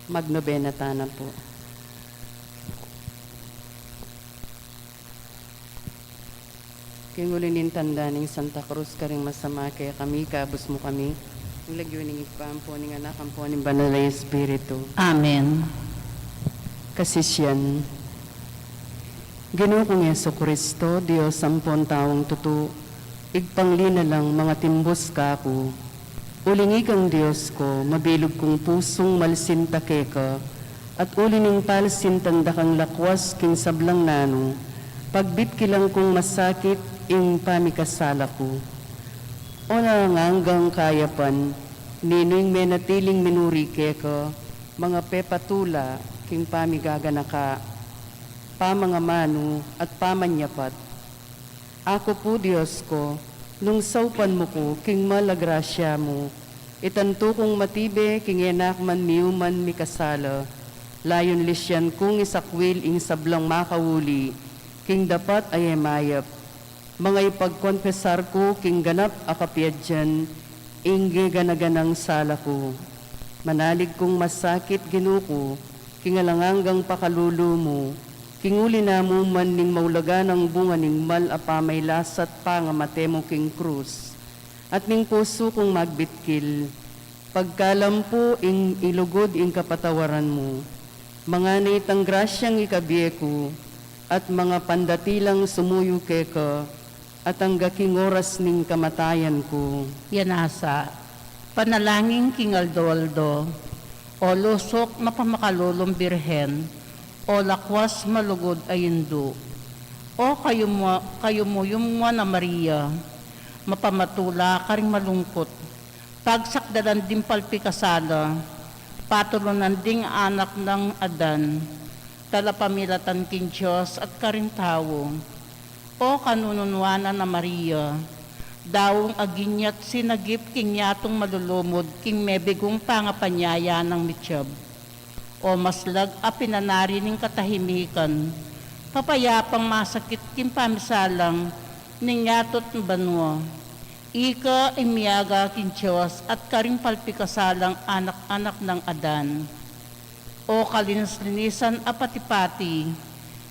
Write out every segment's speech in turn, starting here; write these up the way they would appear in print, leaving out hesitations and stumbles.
Magnobena tana po. Kingulinin tanda ning Santa Cruz karing masama kaya kami, kabus mo kami. Ang lagyo ning ipampo ning anak ang po ning banal na Espiritu. Amen. Kasisyan. Ginoo kong Yeso Kristo, Diyos sampon taong tutu, igpanglina lang mga timbos ka ako. Ulingi kang Diyos ko, mabilog kong pusong malsinta keka, at ulining palsin tanda kang lakwas king sablang nano, pagbit kilang kong masakit ing pamikasala ko. O nanganggang kayapan, ninoing menatiling minuri keka, mga pepatula king pamigaganaka, pamangamano at pamanyapat. Ako po Diyos ko, nung saupan mo ko, king malagrasya mo, itanto kong matibe, king enak man miuman mikasala, layon lisyan kung isakwil ing sablang makawuli, king dapat ay emayap. Mga ipagkonfesar ko, king ganap akapiadyan, ing ganaganang sala ko. Manalig kong masakit ginuko, king alanganggang pakalulo mo, kinguli na mo man ning maulaga ng bunga ning mal apamay lasat pangamate mo king krus. At ning puso kong magbitkil, pagkalampo ing ilugod ing kapatawaran mo. Mga naitang grasyang ikabiye ko, at mga pandatilang sumuyo keka, at ang gaking oras ning kamatayan ko. Yanasa, panalangin king Aldo, o lusok mapamakalulong birhen, o lakwas malugod ayundo. O kayo mo yung na Maria, mapamatula karing malungkot, pagsakdalan din palpikasala, patulunan ding anak ng Adan, talapamilatan king Diyos at karing tao. O kanununwana na Maria, dawong aginyat sinagip king yatong malulumod king mebigong pangapanyaya ng mitsyab. O maslag a pinanari ning katahimikan, papayapang masakit king pamisalang ning yatot banwa. Ika imiyaga king Diyos at karing palpikasalang anak-anak ng Adan. O kalinis-linisan a patipati,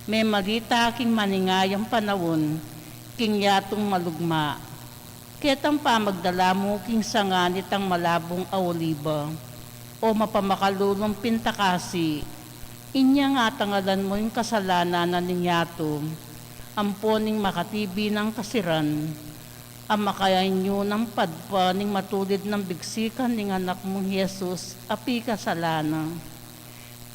may malita king maningayang panawon, king yatong malugma. Ketang pamagdala mo king sanganit ang malabong awoliba, o mapamakalulong pintakasi, inya nga tangalan mo yung kasalanan na ninyato, amponing makatibi ng kasiran, ang makayanyo ng padpa ning matulid ng bigsikan ning anak mong Jesus, api kasalana.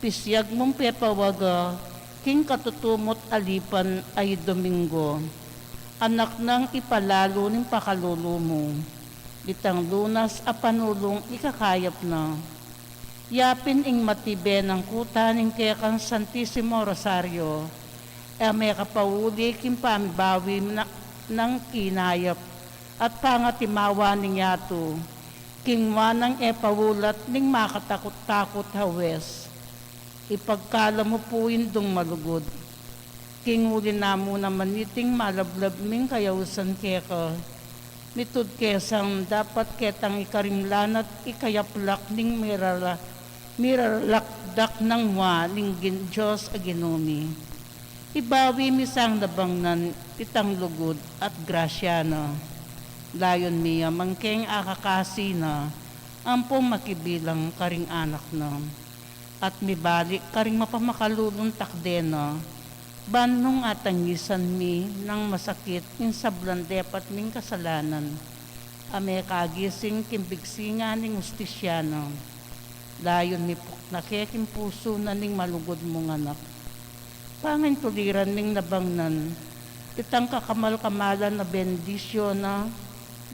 Pisyag mong pepawaga, king katutumot alipan ay Domingo, anak ng ipalalo ning pakalulo mo, itang lunas a panulong ikakayap na. Yapin ing matibe ng kuta ning kekang Santissimo Rosario, may kapawuli king pamibawi ng kinayap at pangatimawa ning yato, king wanang epawulat ning makatakot-takot hawes. Ipagkala mo po indong malugod, king uli na mo naman iting malablab ming kayawsan keka, mitud kesang dapat ketang ikarimlan at ikayaplak ning miralakdak ng waling Diyos a ginumi. Ibawi misang nabangnan itang lugod at grasya na. Layon miya mangkeng akakasi na, ampong makibilang karing anak na. At mibalik karing mapamakalulong takdena, banong atangisan mi ng masakit in sablandepat ming kasalanan. Ame kagising kimbigsinga ning ustisyano. Layon ni nakeking puso na ning malugod mong anak. Pangin tuliran ning nabangnan, itang kakamal-kamalan na bendisyon na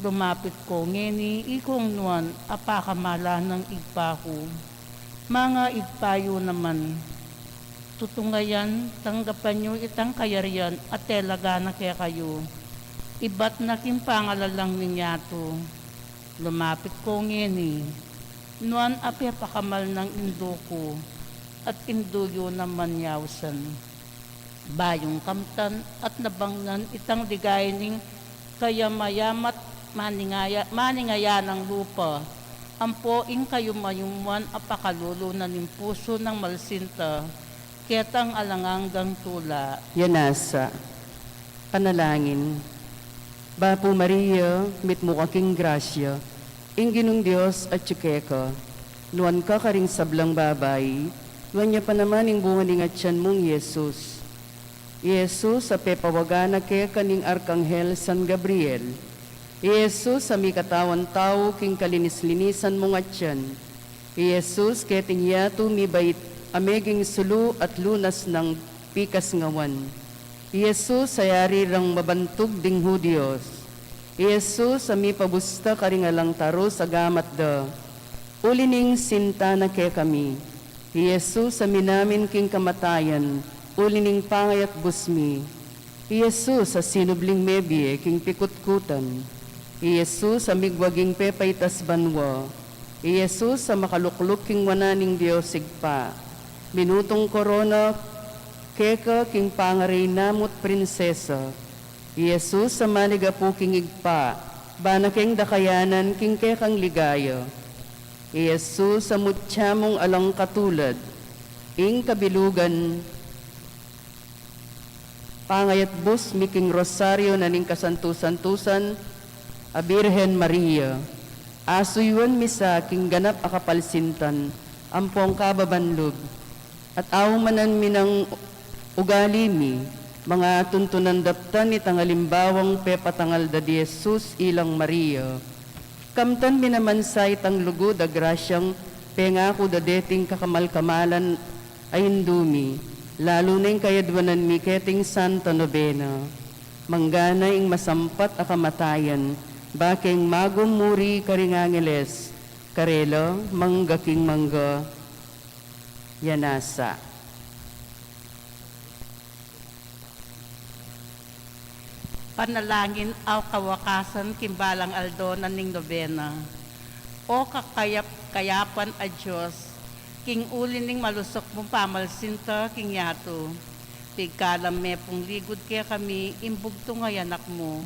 lumapit ko ngeni ikong nuan apakamala ng igpako. Mga igpayo naman, tutungayan, tanggapan nyo itang kayarian at telaga na kaya kayo. Iba't naking pangalalang ninyato, lumapit ko ngeni, nuan api pakamal ng induko at induyo naman yawsan. Bayong kamtan at nabangnan itang ligay ning kaya mayamat maningaya ng lupa Ampoing kayo mayumuan apakalulo na nimpuso ng malsinta, ketang alanganggang tula. Yanasa, panalangin. Bapo Maria, mit mo aking grasya, inginong Diyos at tsukeka, nuan ka karing sablang babay, nuan niya pa naman ing bunga ning atyan mong Yesus. Yesus, sa pepawagan na ke kaning Arkanghel San Gabriel, Yesus, sa mi katawan tao, king kalinis-linisan mong atyan, Yesus, keting yato mi bait, ameging sulu at lunas ng pikas ngawan. Yesus, sayari rang mabantog ding Hudios. Yesus, ami pabusta karingalang taro sa gamat da. Ulining sinta na ke kami. Yesus, ami namin king kamatayan. Ulining pangayat busmi. Yesus, sa sinubling mebie king pikutkutan. Yesus, amigwaging pepaitas banwa. Yesus, sa makalukluk king wananing Diyos sigpa. Minutong korona, keka king pangaray namot prinsesa. Yesus sa maniga po king igpa, bana king dakayanan king kekang ligaya. Yesus sa mutsyamong alang katulad, ing kabilugan, pangayat bus miking rosaryo na ning kasantusan-tusan, a Birhen Maria. Asuywan misa king ganap akapalsintan, ampong kababanlog, at awmanan minang ugali mi, mga tuntunan daptan ni tangalimbawang pepatangal da di Jesus ilang Maria. Kamtan minamansay tang lugod da grasyang pengako da deting kakamal-kamalan ay hindumi, lalo na yung kayadwanan mi keting Santa Novena. Manggana ing masampat a kamatayan, baking magumuri karingangeles, karelo manggaking mangga, yanasa. Panalangin aw kawakasan kimbalang aldo na ning nobena. O kayapan a Diyos, king uli ning malusok mong pamalsinta king yato. Pigkalam me pong ligod kaya kami, imbugto nga yanak mo.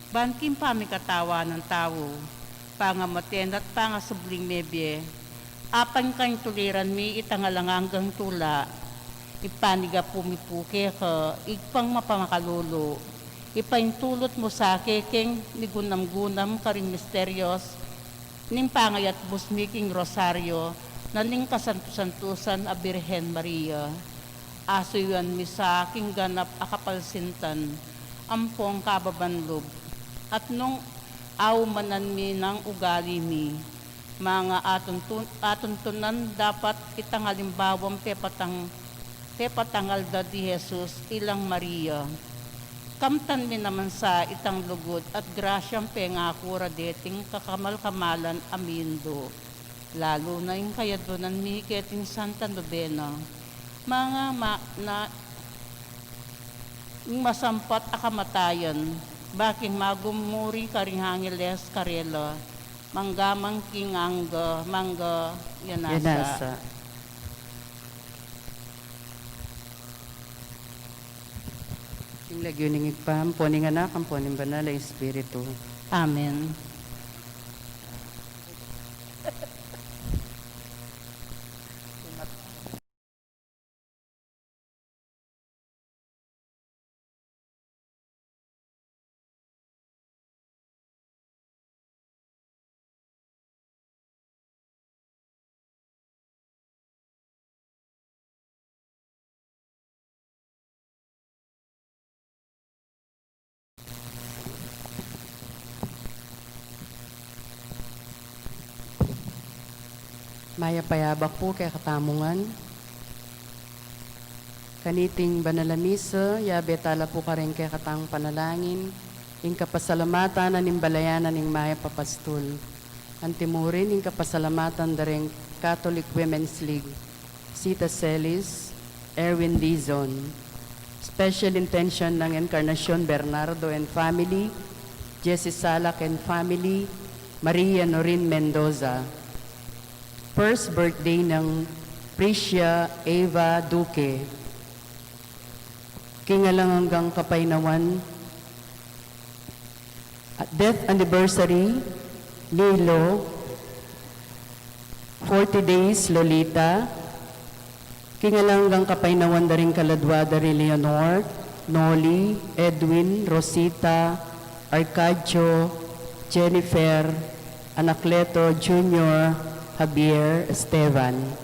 Ban kim pamikatawa ng tao, pangamaten at pangasubling mebye. Apan kang tuliran mi itangalanganggang tula. Ipaniga pumipuke ka, igpang mapamakalolo. Ipaintulot mo sa kekeng ni gunam-gunam karing misteryos, ning pangayat busmiking rosaryo, na ning kasantusantusan a Birhen Maria. Asuywan mi sa aking ganap akapalsintan, ampong kababanlog, at nung awmanan mi ng ugali mi, mga atuntunan dapat itangalimbawang pepatangal da di Jesus ilang Maria. Kamtan mi naman sa itang lugod at grasyang pengakura deting kakamal-kamalan amindo. Lalo na yung kayadunan mi keting Santa Novena. Mga masampat akamatayan, baking magumuri karinghangiles karela, manggamang kingangga, mangga yanasa. Yung lagyo ning igpam, poning anak, ang poning banal ay Espiritu. Amen. Maya payabak po kay katamungan. Kaniting banalamisa, yabe tala po ka rin kay katang panalangin, ing kapasalamatan na nimbalayanan ning maya papastul. Antimurin ing kapasalamatan da rin Catholic Women's League, Sita Celis, Erwin Dizon. Special intention ng Encarnacion Bernardo and family, Jessie Salak and family, Maria Norin Mendoza. First birthday ng Priscia Eva Duque. Kingalang hanggang kapainawan. At death anniversary, Lilo 40 days, Lolita. Kingalanggang kapaynawan da rin kaladwada rin Leonor, Noli, Edwin, Rosita, Arcadio, Jennifer, Anacleto Jr., Javier, Esteban.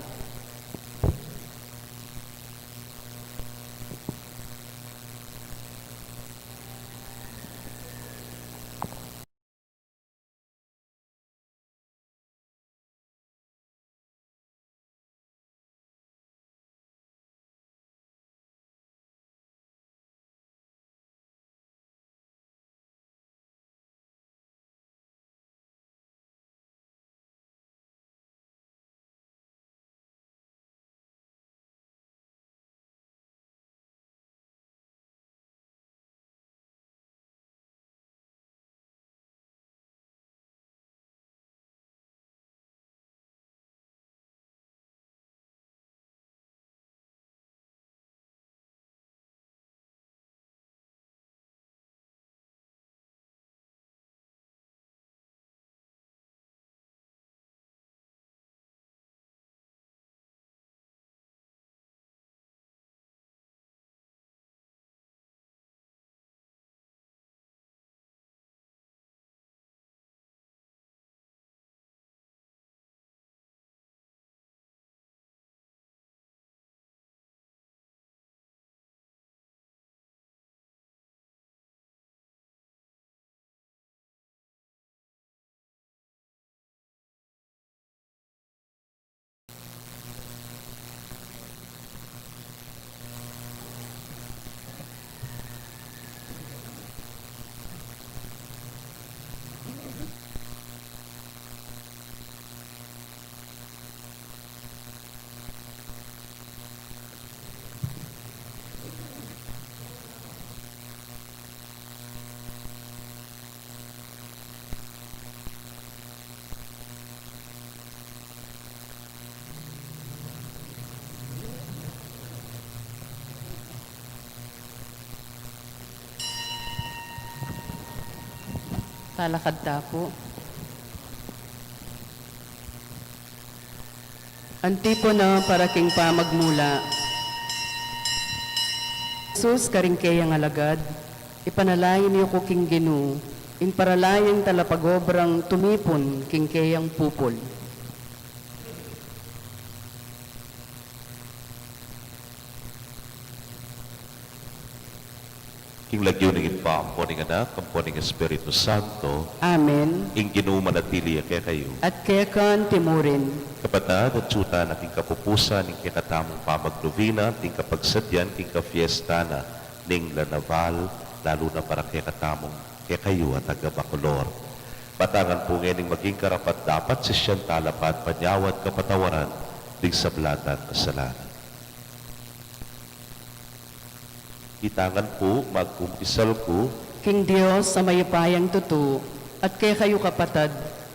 Talakad ta po. Antipona para king pamagmula. Jesus karingkeyang alagad, ipanalayin niyo ko king Ginu, in paralayang talapagobrang tumipon king keyang pupol. King lagyo ng ipa, ang poning anak, ang poning Espiritu Santo, Amen. ing ginumanatili kaya kayo. At kekan timurin, Kapatid at suta na king kapupusan, ing kikatamong pamagnovina, ting kapagsadyan, king kafiesta na, ning lanaval, lalo na para kikatamong kaya kayo at agabakulor. Batangan po ngayon maging karapat dapat si siyang talapat, panyawat, kapatawaran, ting sablatan, kasalanan. Itangan po, magkumpisal ko, king Diyos sa mayupayang tutu, at kay kayo kapatad,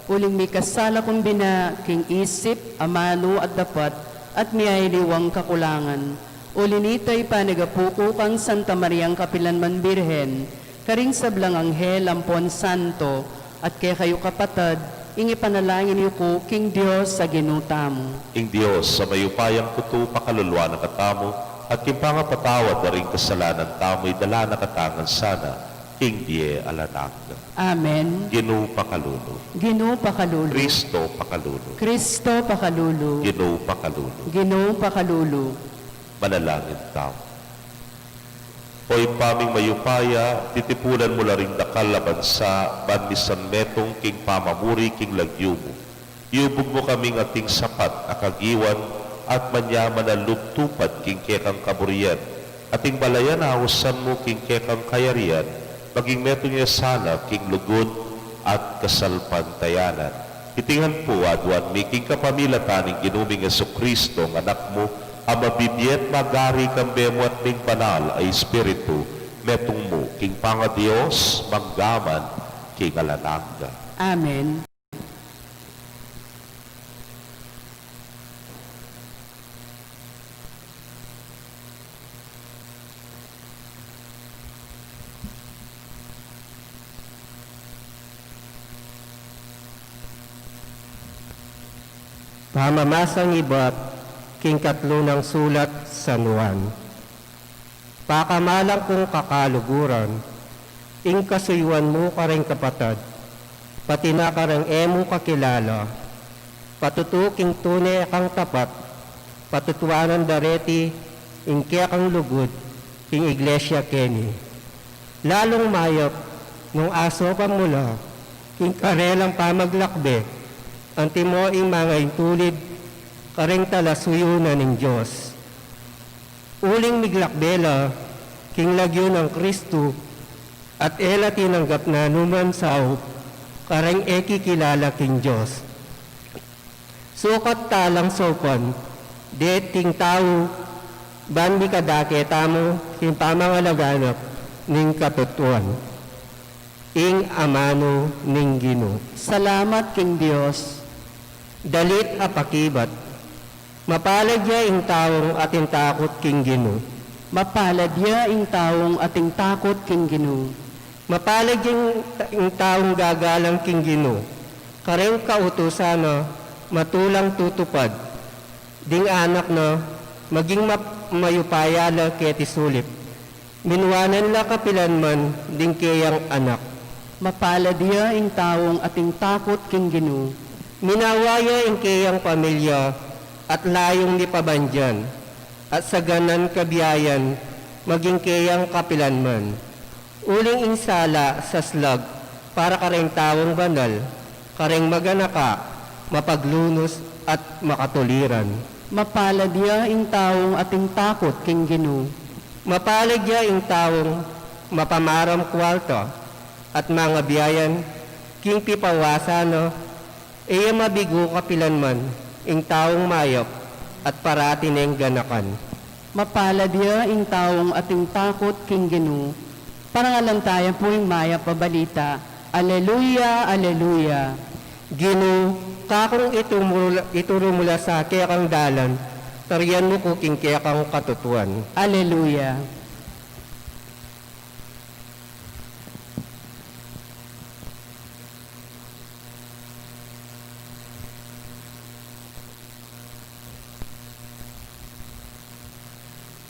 uling may kasala kong bina, king isip, amano at dapat, at miyayliwang kakulangan. Ulinitay panagapuko kang Santa Mariang Kapilanman Birhen, karing sablang anghel ampon santo, at kay kayo kapatad, ingi panalangin niyo ko, king Diyos sa ginutamo. ing Diyos sa mayupayang kuto pakalulwa ng katamo, at kimpangapatawad na rin kasalanan tamo'y dala na katangan sana, ing die alanag. Amen. Ginu pakalulo. Gino pakalulu. Kristo pakalulo. Kristo pakalulu. Ginu pakalulo. Gino pakalulu. Manalangin tao. Hoy paming mayupaya, titipulan mo na rin dakal na bansa, banmisan metong king pamamuri king lagyumo. Iubog mo kaming ating sapat akagiwan, at manyaman na lugtupad king kekang kaburian, ating balayan ahusan mo king kekang kayarian, maging meto niya sana king lugod at kasalpantayanan. Itingan po adwan miking kapamilataning ginuming Jesucristo ng anak mo, ang mabibiyet magari kang bemo at ning banal ay Espiritu, metong mo king panga Diyos, manggaman king alananga. Amen. Pamamasang iba't king katlo ng sulat San Juan. Pakamalang kong kakaluguran, ing kasuyuan mo kareng kapatad, pati na kareng emo kakilala, patutuking tunay kang tapat, patutuanan dareti, ing kaya kang lugod, ing iglesia keni. Lalong mayap, nung aso pa mula, ing karelang pamaglakbe, ang timo ing mga intulid, kareng talasuyunan ng Diyos. Uling miglakbela, king lagyo ng Kristo, at ela tinanggap na numan sao, kareng eki kilala king Diyos. Sukat talang sopan, deting tao, ban mi kadake tamo, king pamangalaganap, ning katutuan. Ing amano ning Ginoo. Salamat king Dios. Dalit apakibat, mapalad niya ing taong ating takot king Ginoo. Mapalad ya ing taong ating takot king Ginoo. Mapalad ing taong gagalang king Ginoo. Kareng kautusan na matulang tutupad. Ding anak na maging mayupayala keti sulip. Minwanan la kapilan man ding kayang anak. Mapalad ya ing taong ating takot king Ginoo. Minawaya ing kayang pamilya at layong ni pabandyan, at sa ganan kabiyayan, maging kayang kapilanman. Uling insala sa slag, para kareng tawong banal, kareng maganaka, mapaglunos at makatuliran. Mapalad ya ing taong ating takot king Ginoo. Mapalag ya ing tawong mapamaram kwarta, at mga biyayan, king pipawasano, iya mabigo kapilanman, ing taong mayap, at parati neng ganakan. Mapalad ya ing taong ating takot king Ginoo. Parangalan tayo po yung maya pabalita. Aleluya, aleluya. Ginoo, kakong ituro mula sa kayakang dalan, tariyan mo ko king kayakang katutuan. Aleluya.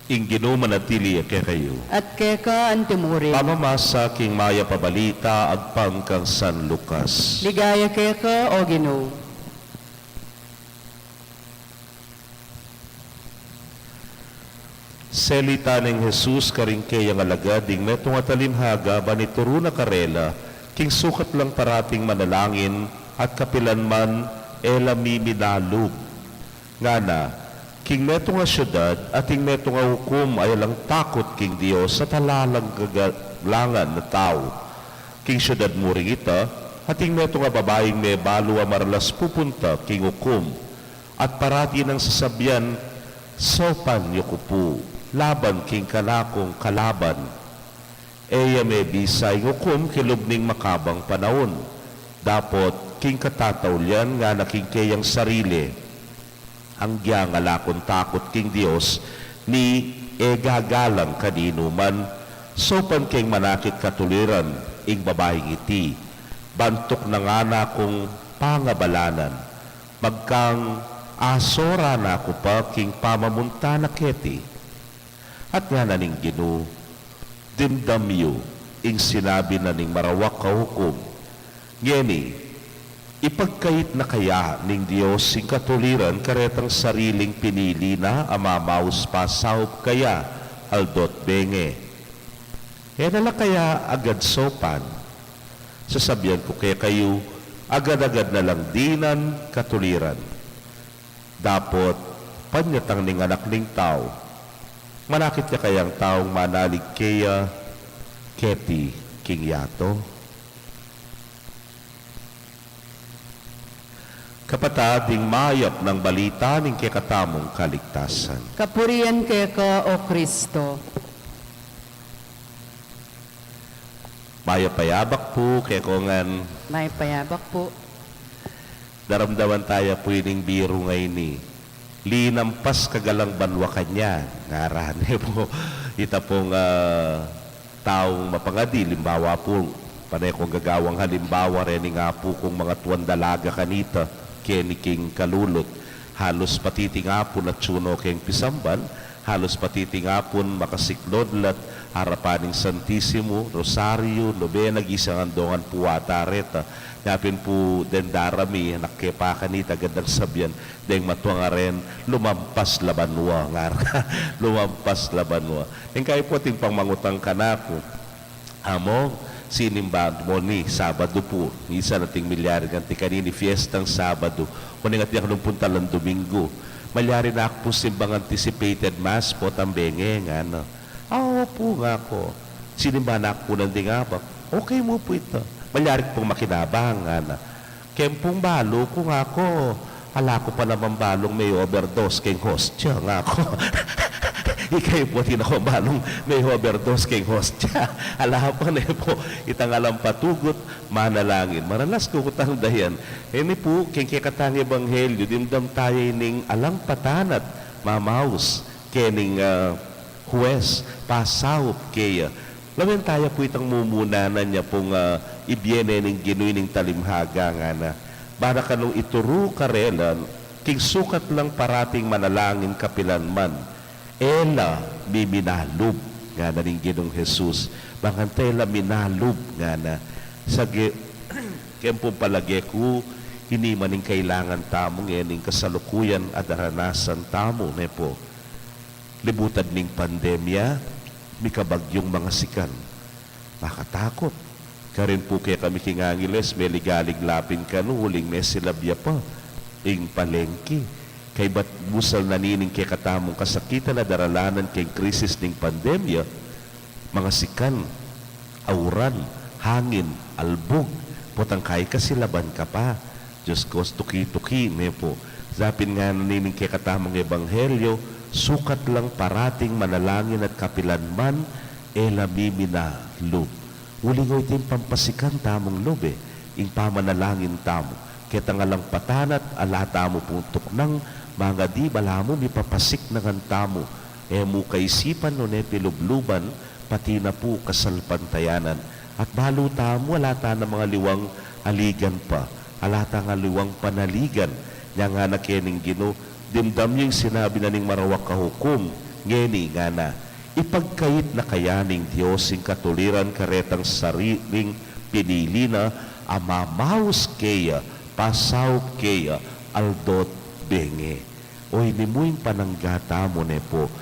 Ing Ginoo manatili kay kayo. At keka antimurin. Pamamasa king maya pabalita agpang kang San Lucas. Ligaya keka o Ginoo. Selita ng Jesus karing kayang alagad ding metong atalimhaga banituro na karela king sukat lang parating manalangin at kapilanman elami minalog. Ngana, king meto nga syudad ating meto nga hukom ay lang takot king Dios sa talalang gagalangan na tao. King syudad mo ring ita, ating meto nga babaeng may balo a maralas pupunta king hukom. At parati ng sasabyan, sopan niyo ko po, laban king kalakong kalaban. Eya may bisay hukom kilubning makabang panahon. Dapot king katatawlyan nga naking kayang sarili. Ang giyangalakon takot king Dios ni egagalang kanino man sopan king manakit katuliran ing babaeng iti bantok na nga na kong pangabalanan magkang asora na ako pa king pamamunta na keti at nga naning Ginoo dimdamyo ing sinabi na ning marawak ka hukom ngeni ipagkait na kaya ning Diyos sing katuliran karetang sariling pinili na amamaus pasahop kaya aldot benge. Nala kaya agad sopan. Sasabihan ko kaya kayo agad-agad na lang dinan katuliran. Dapot panyatang ning anak ning tao. Manakit ka kayang taong manalig kaya keti king yato. Kapatading mayap ng balita ng kekatamong kaligtasan. Kapurian keka o Kristo. Mayapayabak po, kekongan. May payabak po. Daramdaman tayo po ining biro ngayon ni. Linampas kagalang banwa kanya. Ngarane po. Ita pong taong mapangadi. Limbawa po. Panay kong gagawang halimbawa rin nga po kung mga tuwan dalaga kanita. Keni king kalulot. halos patitingapon at tsuno kayong pisamban, halos patitingapon makasiklodlat harapaning Santissimo, Rosario, Novena, gisang andongan puwatareta. Napin po den darami, nakkepakanita gandang sabyan, deng matuang aren, lumampas labanwa, lumampas labanwa. Yung kayo po ting pangmangutang kanako, amo, sinimba mo ni Sabado po, isa nating milyari ganti kanini, fiestang Sabado, kuning at yung puntalang Domingo. Malyari na ako po simbang anticipated mass po, tambenge, nga no. Oo po nga ko. Sinimba na ako po ng dingabak. Okay mo po ito. Malyari pong makinabang, nga na. Kempong balo ko nga ko. Ala ko pa naman balong may overdose kay hostya nga ko. Ikay po tinako balong may overdose kay hostya. Ala pa na po itang alam patugot, manalangin. Maralas ko kutang dayan. Ini po, kikikatang ebanghelyo, dimdam tayo ning alang patanat, mamaus, kening huwes, pasaw, kaya. Lamin tayo po itang mumunanan niya pong ibiene ning ginuy ning talimhaga nga na. Para kanong ituro karelan, king sukat lang parating manalangin kapilan man. Ela miminalub nga na ning Ginong Jesus. Bangantay la minalub nga na. Sa kempong palagi ko, hindi maning kailangan tamong yaning kasalukuyan at daranasan tamo ne po. Libutan ning pandemya, may kabagyong mga sikan. Makatakot. Karin po kaya kami kingangiles, may ligalig lapin ka no, huling may silabya pa. Ing palengke. Kay ba't busal nanining kay katamong kasakitan na daralanan kay krisis ning pandemya, mga sikan, auran, hangin, albog, potang kay kasilaban ka pa. Diyos ko, tuki-tuki, may po. Zapin nga nanining kay katamong ebanghelyo, sukat lang parating manalangin at kapilan man, ela mimina lub. Ulingoy tin pampasikan tamong lub ing pamanalangin tamo. Kaya tangalang patanat, alata mo puntok ng mga di balamo, mipapasik na tamo. Mo kaisipan no ne pilubluban, pati na po kasalpantayanan. At balo tamo, alata na mga liwang aligan pa. Alata nga liwang panaligan. Nga nga na kening Gino, dimdam yung sinabi na ning marawak kahukom, ngeni nga na, ipagkait na kayaning Diyos yung katuliran karetang sariling pinili na amamaus kaya, pasaw kaya, aldot benge. O inimuing pananggata mo ne po,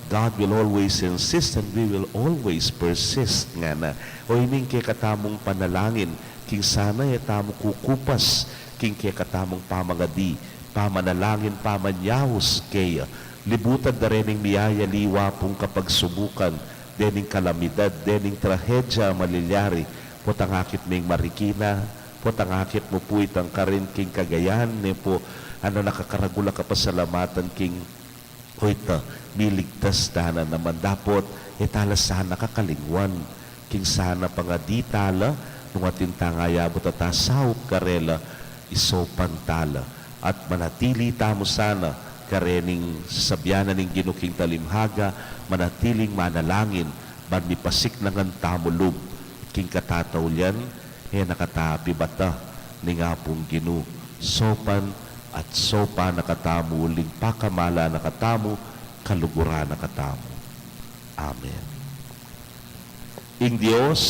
God will always insist and we will always persist nga na. O ining kay katamong panalangin, king sana tamo kukupas, king kay katamong pamangadi, pamanalangin, pamanyahos kaya, libutan na rin ng miyaya liwa pong kapag subukan, dening kalamidad, dening trahedya malilyari, potangakit ming marikina, potangakit mo po itang karin king kagayan, ne po, ano nakakaragula ka pasalamatan king, o ito, miligtas na naman dapot, itala sana kakalingwan, king sana pangaditala, nung atintangayabot at asaw karela, isopan tala, at manatili tamo sana karening sabyanan ng ginuking talimhaga, manatiling manalangin, manmipasik nangan tamo lub, king katataw yan, nakatapi bata, ni nga pong Ginu, sopan at sopa nakatamo, uling pakamala nakatamo, kalugura nakatamo. Amen. Ing Diyos,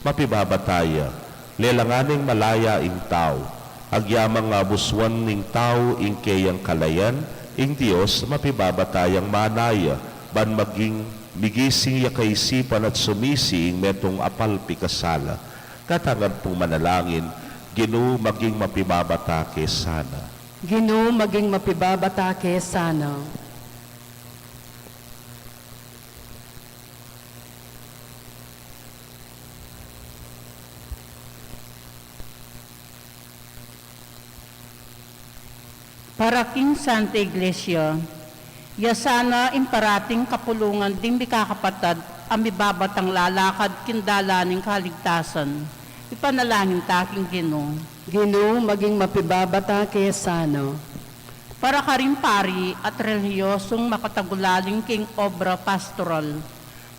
mapibabataya, lelanganing malaya ing tao, agyamang nga buswan ning tao ing kayang kalayan, ing Diyos mapibabatayang manaya, ban maging migising ya kaisipan at sumisi ing metong apalpi kasala. Katangan pong manalangin, Ginu maging mapibabatake sana. Gino maging mapibabatake sana. Para King Santa Iglesia, yasana imparating kapulungan ding bikakapatad ang mibabatang lalakad kindalaning kaligtasan. Ipanalangin taking Gino. Gino maging mapibabatake sana. Para karimpari at relihiyosong makatagulaling king obra pastoral.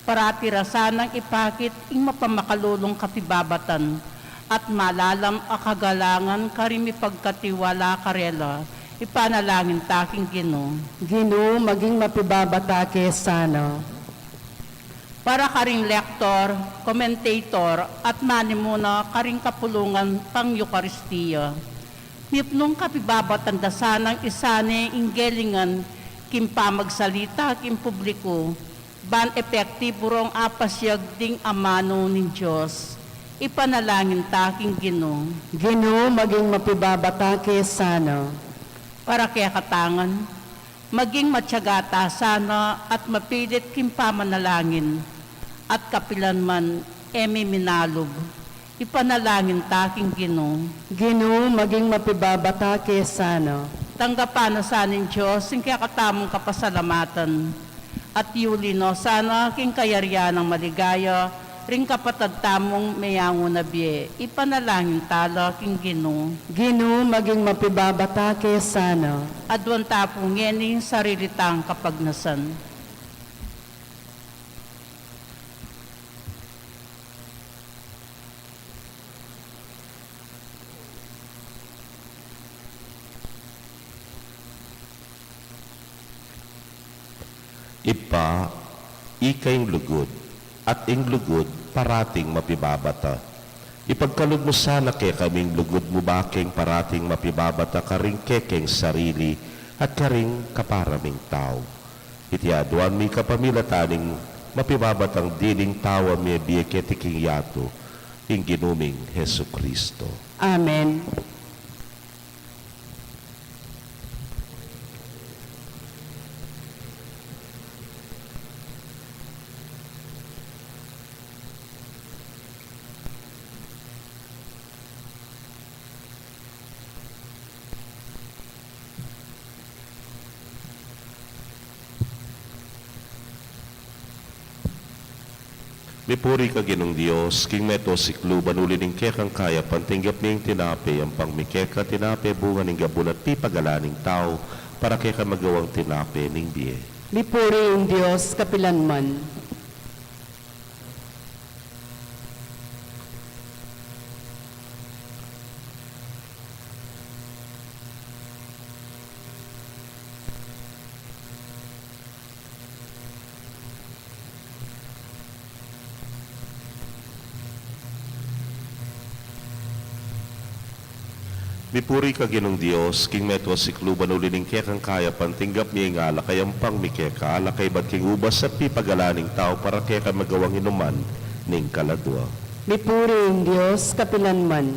Para tirasanang ipakit ing mapamakalulong kapibabatan at malalam akagalangan karimi pagkatiwala karela Ipanalangin taking Ginoo. Ginoo, maging mapibabatake sana. Para karing lektor, komentator, at manimuna karing kapulungan pang Eukaristiya. Nipnong kapibabatan dasanang isane inggelingan kimpa magsalita kim publiko, ban epektibo rong apasyag ding amano ng Diyos. Ipanalangin taking Ginoo. Ginoo, maging mapibabatake sana. Para kaya katangan, maging matsyagata sana at mapilit kimpa manalangin at kapilan man minalog. Ipanalangin taking Ginoo. Ginoo, maging mapibabatake sana. Tanggapan na sa nin Diyos, yung kaya katamong kapasalamatan. At yulino, sana king kayarya ng maligaya, ring kapatad tamong mayango na biye. Ipanalangin tala king Ginoo. Ginoo, maging mapibabatake sana. Adwan tapong ngeni sarilitang kapagnasan. Ipa, ikayong lugod, at ing lugod parating mapibabata. Ipagkalog mo sana kay kaming lugod mo baking parating mapibabata karing kekeng sarili at karing kaparaming tao. Itiaduan mi kapamilataning mapibabatang dining tawa mi biyeketiking yato, ing ginuming Hesu Kristo. Amen. Mipuri ka ginong Diyos, king meto siklo banulining kekang kaya pantinggap ning tinape, ang pangmikeka tinape bunga ning gabulat pipagalaning tao, para keka magawang tinape ning biye. Lipuri ang Diyos kapilanman. Mipuri ka ginong Diyos, king meto siklo banulining kekang kaya pantinggap niya nga alakay ang pangmikeka, alakay ba't king ubas at pipagalaning tao, para keka magawang inuman ning kaladwa. Lipuri ang Diyos kapilanman.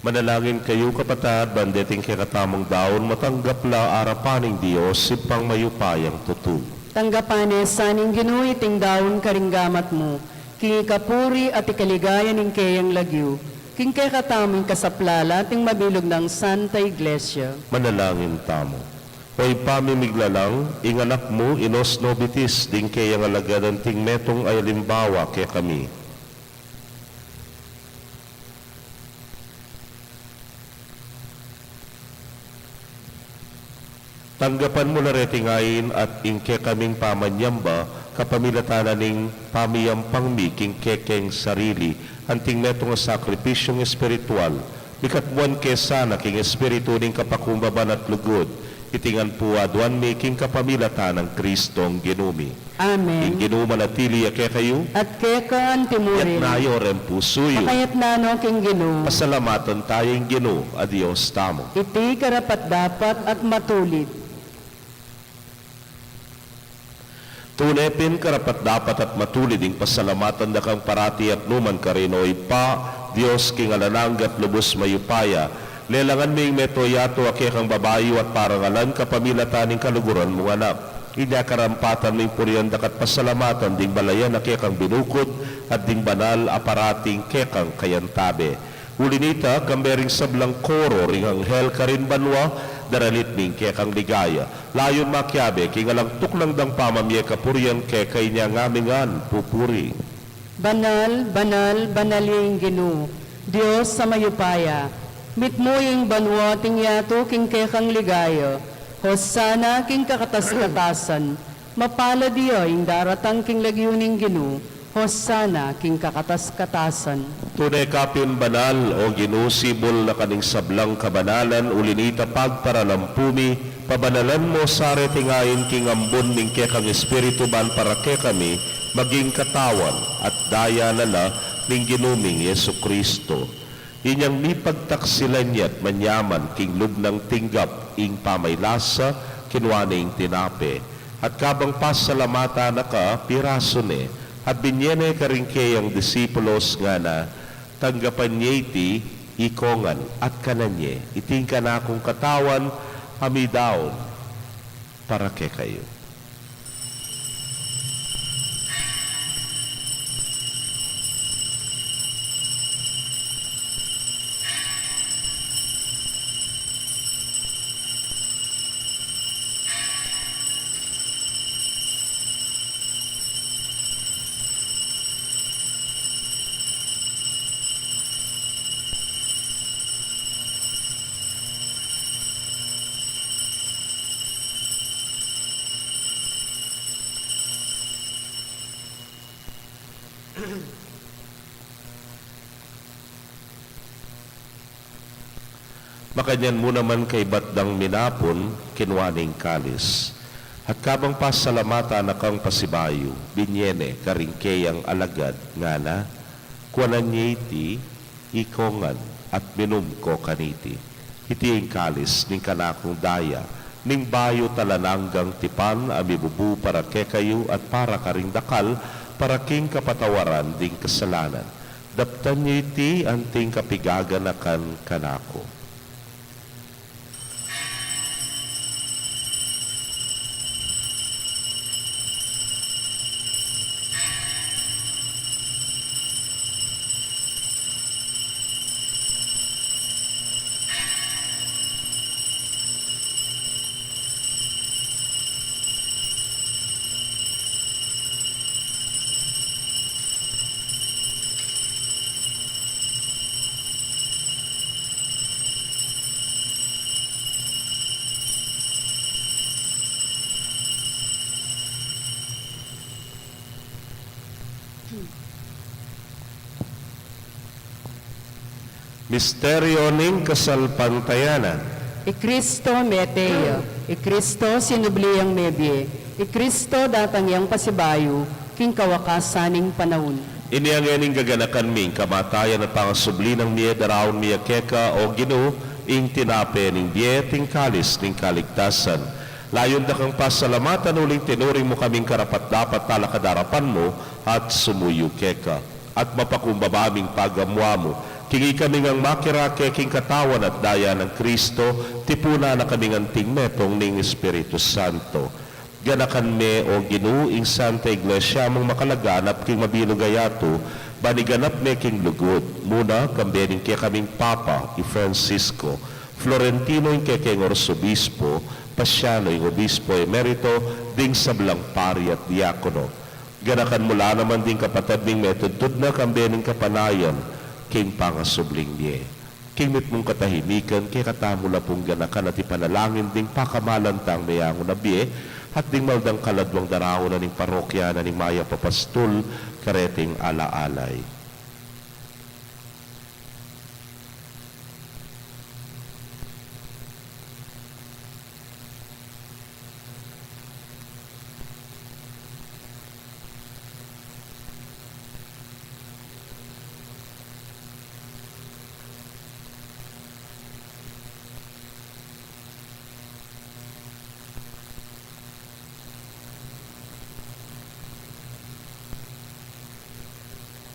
Manalangin kayo kapatad, bandeting kakatamong daon, matanggap la arapaning Diyos, sipang mayupayang tutu. Tanggapane saning Ginoo iting daon karinggamat mo, king ikapuri at ikaligaya ning kayang lagyo, king kay kataming kasaplala ting mabilog ng Santa Iglesia. Manalangin tamo. Hoy pamimiglalang, inganak mo, inos nobitis, ding kayang alagadan ting metong ay limbawa kay kami. Tanggapan mo na retingayin at ingke kaming pamanyamba, kapamilatanan ning pamiyampang mi king kekeng sarili, anting netong sakripisyong espiritual, bikatbuan kesana king espiritu ning kapakumbaban at lugod, itingan po aduan mi king kapamilatan ng Kristong ginumi. Amen. Ing ginuman at tili ake kayo, At kekaan yat timurin, nayo ren pusuyo. pakayat nano king Ginoo, Pasalamatan tayong Ginoo, adios tamo. iti karapat dapat at matulid. Tunepin karapat dapat at matulid ing pasalamatan da kang parati at numan karinoy pa, Diyos king alananggat lubos mayupaya, lelangan ming metoyato ake kang babayo at parangalan kapamilataning kaluguran mong anak. Ina karampatan ming purian dakat pasalamatan ding balayan ake kang binukod at ding banal aparating kekang kayantabe. Ulinita kambering sablang koro ring anghel karin banwa, daralit ning kekang ligaya. Layon makyabe, kingalang tuklang dang pamamye kapurian kekay niya ngamingan pupuri. Banal, banal, banaling Ginoo, Dios sa mayupaya, mitmo yung banwa ting yato king kekang ligaya, hosana king kakatas-katasan, mapala diyo yung daratang king lagyuning Ginoo, hosana king kakatas-katasan. Tunay kapin banal o ginusibol na kaning sablang kabanalan ulinita pagparalampumi, pabanalan mo sa tingayin king ambon ning kekang espiritu ban para ke kami, maging katawan at daya nala ning ginuming Yesu Kristo. Inyang mi pagtaksilan niya't manyaman king lubnang tinggap ing pamaylasa kinwaning tinape. At kabang pasalamata na ka piraso ne, at binyene karingke ang disipulos nga na tanggapan niya iti ikongan at kananye iting ka na akong katawan hamidaon para ke kayo. Makanyan mo naman kay batdang minapon, kinwaning kalis. At kabang pasalamata na kang pasibayo, binyene karingkeyang alagad, nga na, kuwanan niya iti, ikongan, at minum ko kaniti. Iti ang kalis, ning kanakong daya, ning bayo talananggang tipan, amibubu para ke kayo, at para karing dakal, para king kapatawaran ding kasalanan. Daptan niya iti, anting kapigaganakan kanako. Misteryo ning kasalpantayanan. Ikristo meteo, Ikristo sinubliyang mebye, Ikristo datangyang pasibayo, king kawakasaning panahon. Iniangening gaganakan ming kamatayan at pangasubli ng miye daraon miya keka o Ginoo ing tinape ning biye ting kalis ning kaligtasan. Layon da kang pasalamatan uling tinuring mo kaming karapat dapat talakadarapan mo at sumuyo keka. At mapakumbabaming pagamwa mo, kingi kami ngang makirake king katawan at daya ng Kristo, tipuna na kami ngang tingmetong ning Espiritu Santo. Ganakan me o Ginoo ing Santa Iglesia mong makalaganap king mabinugayato, baniganap me king lugod. Muna kambening kaya kaming Papa, i Francisco, Florentino ing kekeng Orsobispo, Pasiano ing Obispo Emerito, ding sablang pari at diakono. Ganakan mula naman ding kapatid ning metod na kambening kapanayan, king pangasubling niye. King mit mong katahimikan, kay katamula pong ganakan at ipanalangin ding pakamalantang mayango na biye, at ding maldang kaladwang daraon na ning parokya na ning Maya Papastol, kareting alaalay.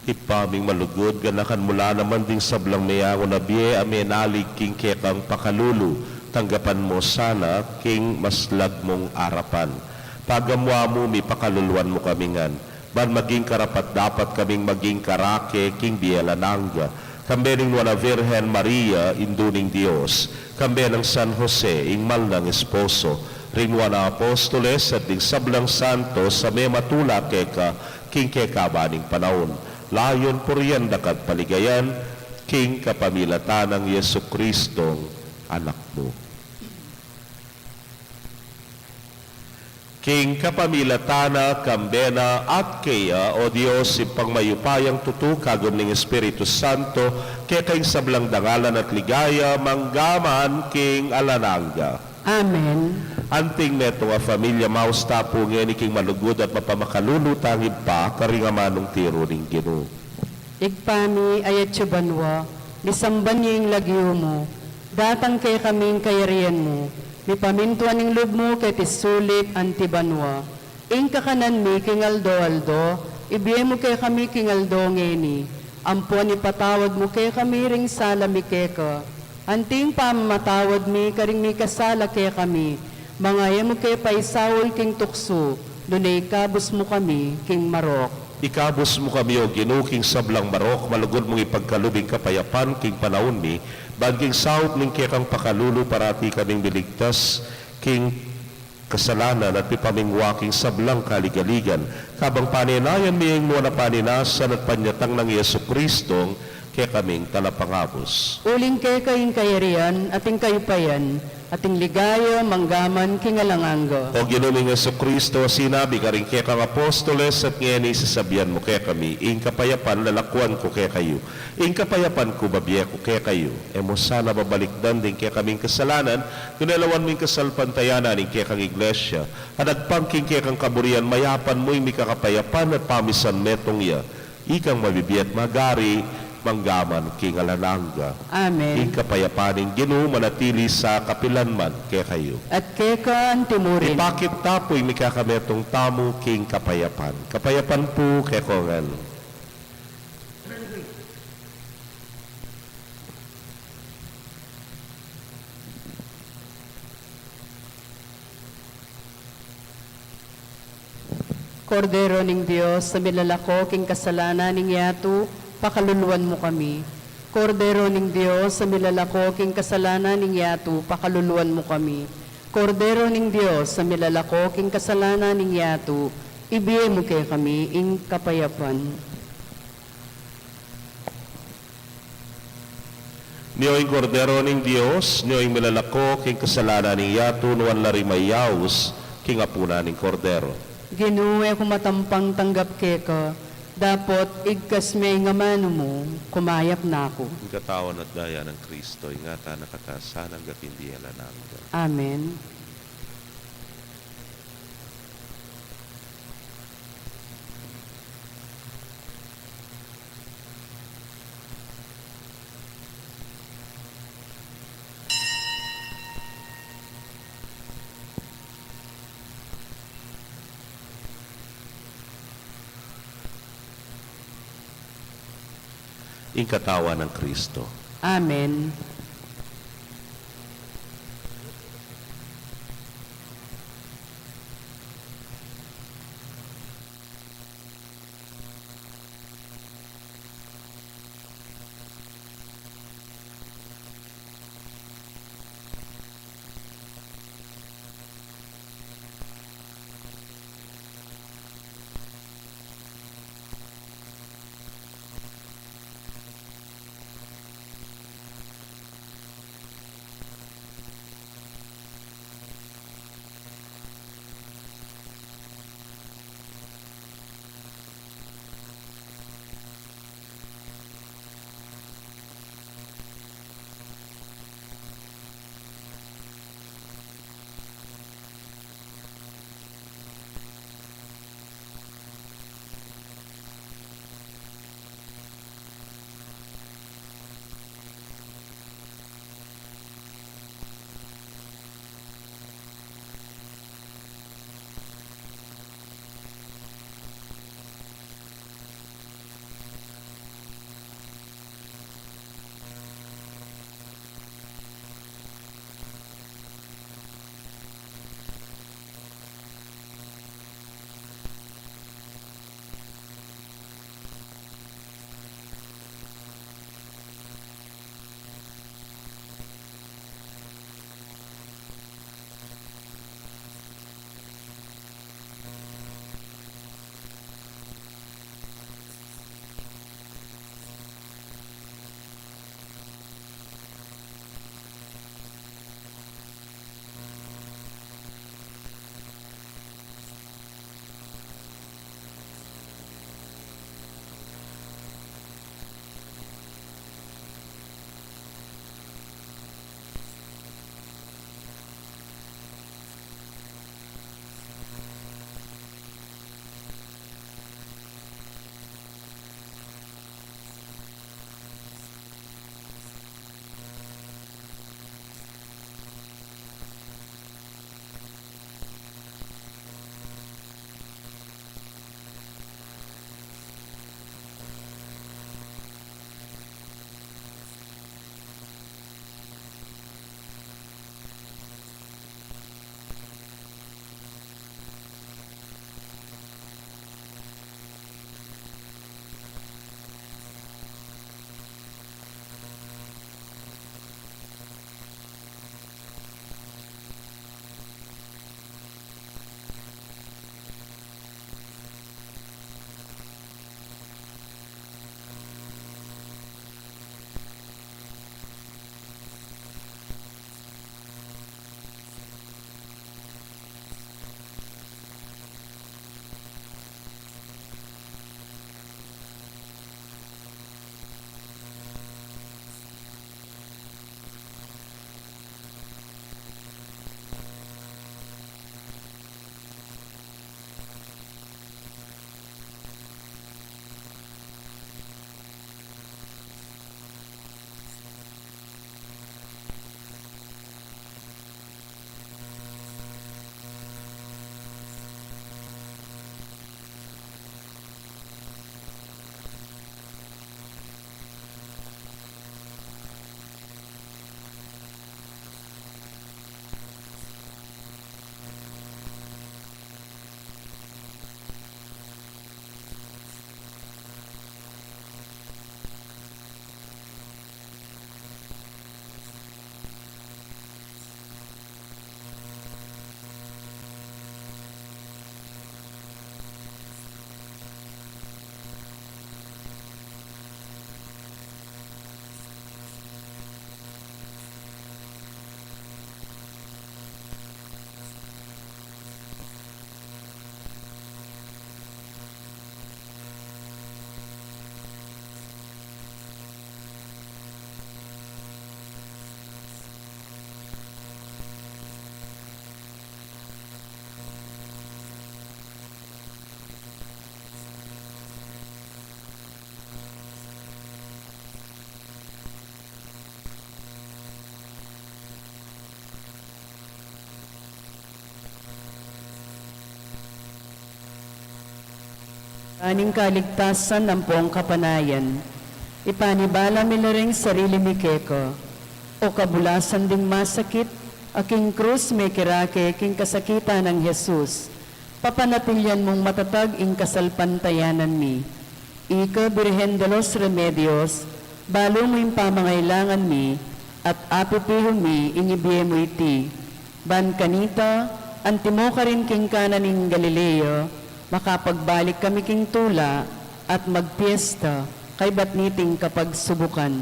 Ipaming malugod, ganakan mula naman ding sablang mayango na biye, amenalig king kekang pakalulu, tanggapan mo sana, king maslag mong arapan. Pagamwa mo, may pakaluluan mo kamingan, ban maging karapat dapat kaming maging karake, king biyalananga, kambe ng Nuana Virgen Maria, induning Diyos, kambe ng San Jose, ing malnang esposo, ring Nuana Apostoles, at ding sablang santo, sa may matula keka, king keka baning panahon. layon puriyan dakat paligayan, king kapamilatan ng Yesu Kristong anak mo. King kapamilatana, kambena at kaya, o Diyos, ipang mayupayang tutu, kagom ng Espiritu Santo, kaya kayong sablang dangalan at ligaya, manggaman king alananga. Amen. Anting neto nga familia maus tapo nga king malugod at mapamakalulutangin pa, karingamanong tiro ning Ginoo. Igpami ayat banwa, lisamban niyo yung lagyo mo, datang kay kaming kayarian mo, ni pamintuan ng loob mo kay tisulit antibanwa. Ing kakanan mi kingaldo-aldo, ibiye mo kay kami kingaldo ngeni. Ampon ipatawad mo kay kami ring sala mi keka. Anting pamamatawad mi karing mi kasala kay kami. Mangaya mo kay paisawol king tukso, dunay kabus mo kami king marok. Ikabos mo kami o ginuking sablang marok, malugod mong ipagkalubing kapayapan, king panahon ni, baging saot ning kekang pakalulu parati kaming biligtas, king kasalanan at pipamingwaking sablang kaligaligan, kabang paninayan miyeng mo na paninasan at panyatang ng Yesu Kristong, kaya kaming talapangabos. Uling kay kaying kayarian, ating kayupayan, ating ligaya, manggaman, kingalanganga. O ginuming Yesu Kristo, sinabi ka rin kaya kang apostoles at ngayon isasabihan mo kaya kami, ing kapayapan lalakuan ko kaya kayo, ing kapayapan ko babiya ko kaya kayo. E mo sana babalikdan din kaya kaming kasalanan, kunalawan mo yung kasalpantayanan ing kaya kang iglesia, at agpangking kaya kang kaburian, mayapan mo yung mikakapayapan at pamisan metong ya, ikang mabibiyat magari, manggaman king alananga. Amen. Ing kapayapaning Ginoo manatili sa kapilanman kaya kayo. At keka antimurin. Ipakit tapoy ni kakametong tamo king kapayapan. Kapayapan po kaya kongan. Kordero ning Diyos, sa milalako king kasalanan ning yato, pakaluluan mo kami. Kordero ning Diyos, sa milalako king kasalanan ning yato, pakaluluan mo kami. Kordero ning Diyos, sa milalako king kasalanan ning yato, ibiye mo kay kami ing kapayapan. Niyo'y kordero ning Dios, niyo'y milalako king kasalanan ning yato, nuwan lari mayaws, king apuna ning kordero. Ginuwe kung matampang tanggap keka, dapat igkas may nga mano mo, kumayap na ako. Ang katawan at daya ng Kristo, ingata nakatasan ang gapindi alananga. Amen. Ing katawan ng Kristo. Amen. aning kaligtasan ng buong kapanayan. Ipanibala mi na rin sarili mi keko, o kabulasan ding masakit, aking krus may kirake king kasakita ng Jesus. Papanatilyan mong matatag ing kasalpantayanan mi. Ika Birhen de los Remedios, balo mo yung pamangailangan mi, at apipiho mi inibie mo iti. Ban kanita, antimo ka rin king kananing Galileo, makapagbalik kami king tula, at magpiesta, kay batniting kapag subukan.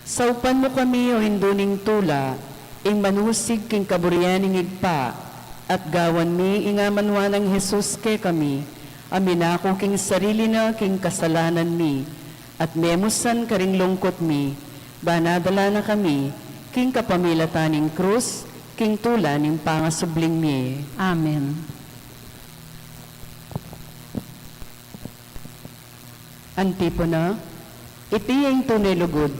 Saupan mo kami o hinduning tula, ing manusig king kaburianing igpa, at gawan mi ingamanwa ng Jesus ke kami, aminako king sarili na king kasalanan mi, at memusan karing lungkot mi, banadala na kami, king kapamilataning krus, king tula ning pangasubling mi. Amen. Antipona, iti ang tunelugod.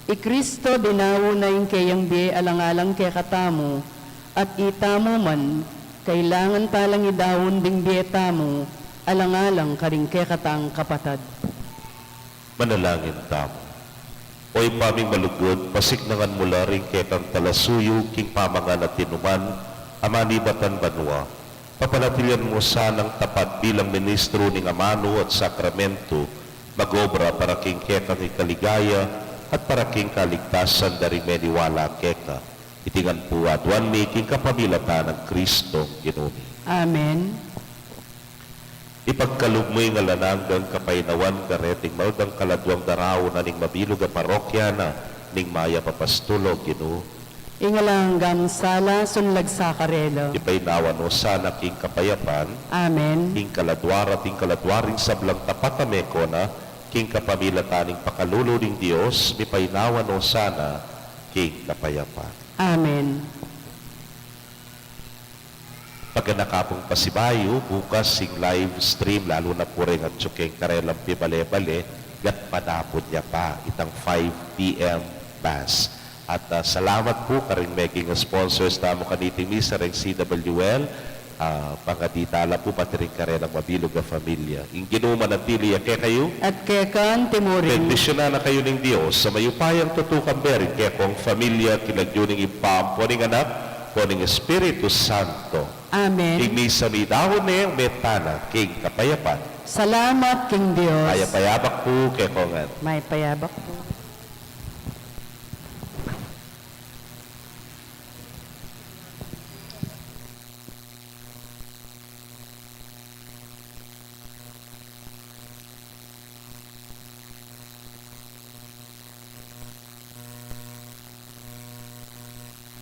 I Kristo dinawo na yung kayang biye alang-alang kay katamo, at itamo man, kailangan talang idawon ding biye tamo, alang-alang karing kay katang kapatad. Manalangin tamo. Oy paming malugod, pasignangan mula rin ketang talasuyo, king pamangan at tinuman, amanibatan banwa. Papanatilian mo sanang tapat bilang ministro ng amano at sakramento, magobra para king ketang ikaligaya at para king kaligtasan dari meniwala keka. Itingan po adwan mi king kapamilatan ng Kristo Ginoo. Amen. Ipagkalugmoy nga lananggang kapainawan kareting maldang kaladwang daraw na ning mabilog a parokya na ning maya papastulo Ginoo. Ingalang gamsala sunlag sa karelo. Ipainawan o sana king kapayapan, Amen. king kaladwara ting kaladwaring sablang tapatameko na king kapamilataning pakalulo ning Dios, ipainawan o sana king kapayapan. Amen. Pagkanakapong pasibayo, bukas sing live stream, lalo na po rin at tsukeng karelang pibale-bale, gat panapod niya pa itang 5 p.m. Mass. At salamat po karing making sponsors tamo kaniting misa rin CWL, pangaditala po pati rin karelang mabilog na familia. Yung ginuman at tili, kaya kayo, At kekan timurin. bendisyonan na kayo ng Diyos sa mayupayang tutukang berin, kaya kong familia, kilagyuning ipam, poning anak, poning Espiritu Santo. Amen. Igmisa mi dahon na yung metana, king kapayapan. Salamat king Dios. Kaya payabak po kay kongan. May payabak po.